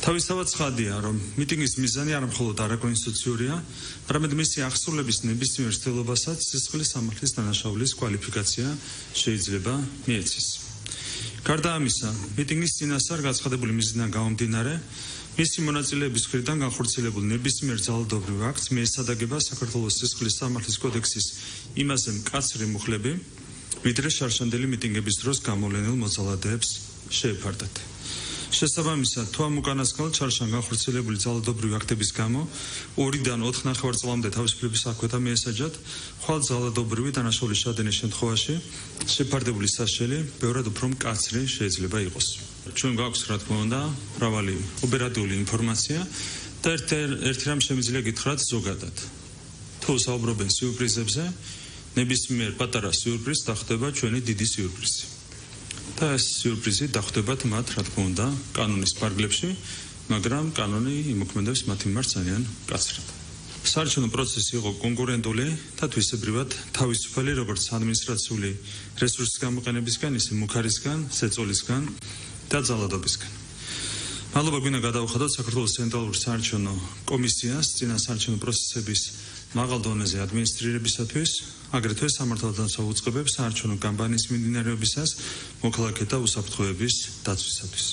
თავისთავად ცხადია, რომ მიტინგის მიზანი არ მხოლოდ არაკონსტიტუციურია, არამედ მისი აღსრულების ნებისმიერ ცდილობასაც სისხლის სამართლის დანაშაულის კვალიფიკაცია შეიძლება მიეცის. გარდა ამისა, მიტინგის წინასწარ გაცხადებული მიზნიდან გამომდინარე, მისი მონაწილეების მხრიდან განხორციელებულ ნებისმიერ ძალადობრივ აქტს მიესადაგება საქართველოს სისხლის სამართლის კოდექსის იმაზე მკაცრი მუხლები, ვიდრე შარშანდელი მიტინგების დროს გამოვლენილ მოძალადეებს შეეფარდათ. შესაბამისად, თუ ამ უკანასკნელ ჩარშან განხორციელებული ძალადობრივი აქტების გამო 2-დან 4 ნახევარწლამდე თავისუფლების აღკვეთა მიესაჯათ, ხვალ ძალადობრივი დანაშაულის ჩადენის შემთხვევაში შეფარდებული საშელი ბევრად უფრო მკაცრი შეიძლება იყოს. ჩვენ გვაქვს, რა თქმა უნდა, მრავალი ოპერატიული ინფორმაცია და ერთი რამ შემიძლია გითხრათ ზოგადად. თუ საუბრობენ სიურპრიზებზე, ნებისმიერ პატარა სიურპრიზს დახვდება ჩვენი დიდი სიურპრიზი. და ეს სიურპრიზი დახვდებათ მათ, რა თქმა უნდა, კანონის ფარგლებში, მაგრამ კანონი იმოქმედებს მათ მიმართ ძალიან მკაცრად. საარჩევნო პროცესი იყო კონკურენტული და თვისებრივად თავისუფალი როგორც ადმინისტრაციული რესურსის გამოყენებისგან, ისე მუქარისგან, ზეწოლისგან და ძალადობისგან. მადლობა გვინდა გადავხადოთ საქართველოს ცენტრალურ საარჩევნო კომისიას წინასაარჩევნო პროცესების მაღალ დონეზე ადმინისტრირებისათვის, აგრეთვე სამართალდამცავ უწყებებს საარჩევნო კამპანიის მიმდინარეობისას მოქალაქეთა უსაფრთხოების დაცვისათვის.